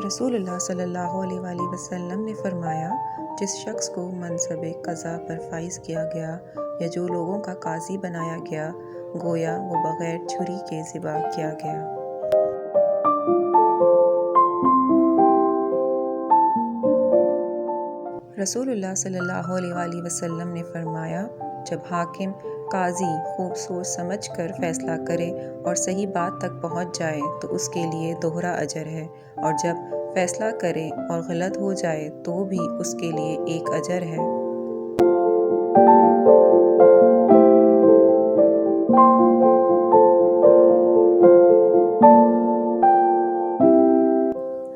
رسول اللہ صلی اللہ علیہ وآلہ وسلم نے فرمایا، جس شخص کو منصب قضا پر فائز کیا گیا یا جو لوگوں کا قاضی بنایا گیا، گویا وہ بغیر چھری کے ذبح کیا گیا۔ رسول اللہ صلی اللہ علیہ وآلہ وسلم نے فرمایا، جب حاکم قاضی خوب سوچ سمجھ کر فیصلہ کرے اور صحیح بات تک پہنچ جائے تو اس کے لیے دوہرا اجر ہے، اور جب فیصلہ کرے اور غلط ہو جائے تو بھی اس کے لیے ایک اجر ہے۔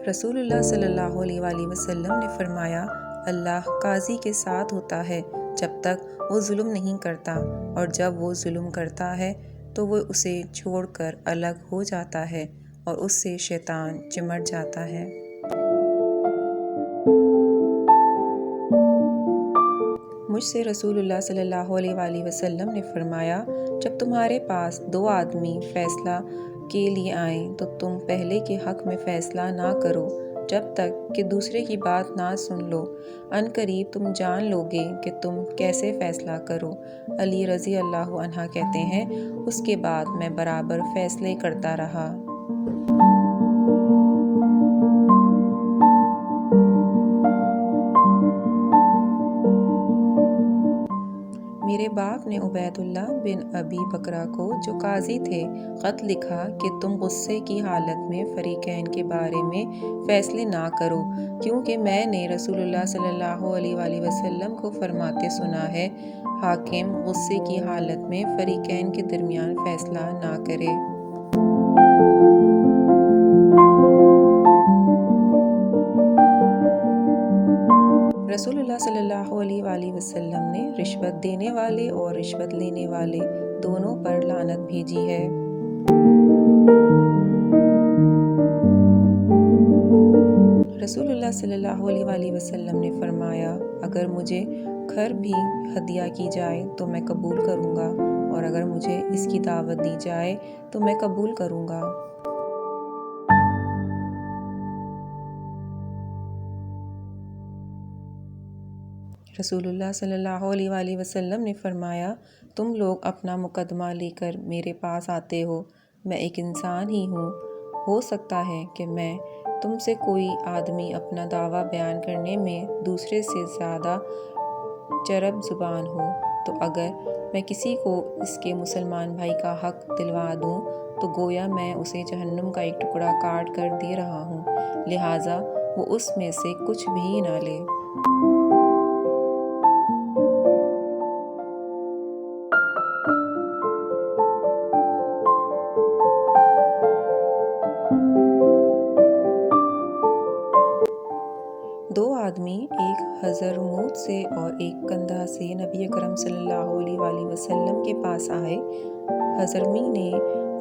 رسول اللہ صلی اللہ علیہ وآلہ وسلم نے فرمایا، اللہ قاضی کے ساتھ ہوتا ہے جب تک وہ ظلم نہیں کرتا، اور جب وہ ظلم کرتا ہے تو وہ اسے چھوڑ کر الگ ہو جاتا ہے اور اس سے شیطان چمٹ جاتا ہے۔ مجھ سے رسول اللہ صلی اللہ علیہ وآلہ وسلم نے فرمایا، جب تمہارے پاس دو آدمی فیصلہ کے لیے آئیں تو تم پہلے کے حق میں فیصلہ نہ کرو جب تک کہ دوسرے کی بات نہ سن لو، عن قریب تم جان لو گے کہ تم کیسے فیصلہ کرو۔ علی رضی اللہ عنہ کہتے ہیں، اس کے بعد میں برابر فیصلے کرتا رہا۔ میرے باپ نے عبید اللہ بن ابی بکرہ کو، جو قاضی تھے، خط لکھا کہ تم غصے کی حالت میں فریقین کے بارے میں فیصلے نہ کرو، کیونکہ میں نے رسول اللہ صلی اللہ علیہ وآلہ وسلم کو فرماتے سنا ہے، حاکم غصے کی حالت میں فریقین کے درمیان فیصلہ نہ کرے۔ رسول اللہ صلی اللہ علیہ وآلہ وسلم نے رشوت دینے والے اور رشوت لینے والے دونوں پر لعنت بھیجی ہے۔ رسول اللہ صلی اللہ علیہ وآلہ وسلم نے فرمایا، اگر مجھے گھر بھی ہدیہ کی جائے تو میں قبول کروں گا، اور اگر مجھے اس کی دعوت دی جائے تو میں قبول کروں گا۔ رسول اللہ صلی اللہ علیہ وآلہ وسلم نے فرمایا، تم لوگ اپنا مقدمہ لے کر میرے پاس آتے ہو، میں ایک انسان ہی ہوں، ہو سکتا ہے کہ میں تم سے کوئی آدمی اپنا دعویٰ بیان کرنے میں دوسرے سے زیادہ چرب زبان ہو، تو اگر میں کسی کو اس کے مسلمان بھائی کا حق دلوا دوں تو گویا میں اسے جہنم کا ایک ٹکڑا کاٹ کر دے رہا ہوں، لہٰذا وہ اس میں سے کچھ بھی نہ لے۔ دو آدمی، ایک حضرموت سے اور ایک کندہ سے، نبی اکرم صلی اللہ علیہ وآلہ وسلم کے پاس آئے۔ حضرمی نے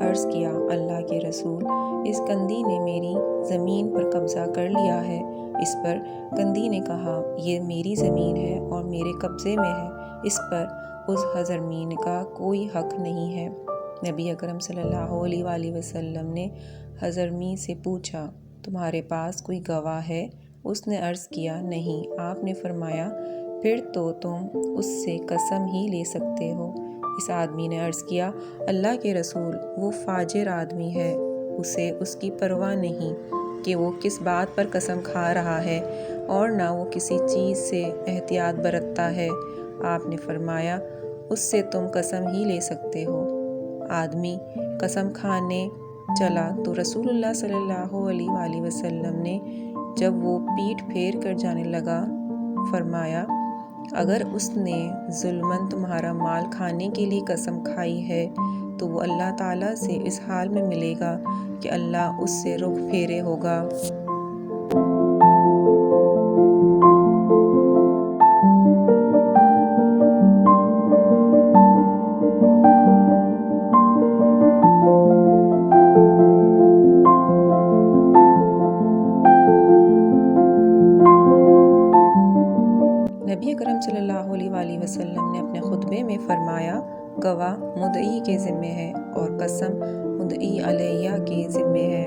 عرض کیا، اللہ کے رسول، اس کندی نے میری زمین پر قبضہ کر لیا ہے۔ اس پر کندی نے کہا، یہ میری زمین ہے اور میرے قبضے میں ہے، اس پر اس حضرمی کا کوئی حق نہیں ہے۔ نبی اکرم صلی اللہ علیہ وآلہ وسلم نے حضرمی سے پوچھا، تمہارے پاس کوئی گواہ ہے؟ اس نے عرض کیا، نہیں۔ آپ نے فرمایا، پھر تو تم اس سے قسم ہی لے سکتے ہو۔ اس آدمی نے عرض کیا، اللہ کے رسول، وہ فاجر آدمی ہے، اسے اس کی پرواہ نہیں کہ وہ کس بات پر قسم کھا رہا ہے، اور نہ وہ کسی چیز سے احتیاط برتتا ہے۔ آپ نے فرمایا، اس سے تم قسم ہی لے سکتے ہو۔ آدمی قسم کھانے چلا تو رسول اللہ صلی اللہ علیہ وآلہ وسلم نے، جب وہ پیٹھ پھیر کر جانے لگا، فرمایا، اگر اس نے ظلماً تمہارا مال کھانے کے لیے قسم کھائی ہے تو وہ اللہ تعالیٰ سے اس حال میں ملے گا کہ اللہ اس سے رخ پھیرے ہوگا۔ نبی اکرم صلی اللہ علیہ وآلہ وسلم نے اپنے خطبے میں فرمایا، گواہ مدعی کے ذمے ہے اور قسم مدعی علیہ کے ذمے ہے۔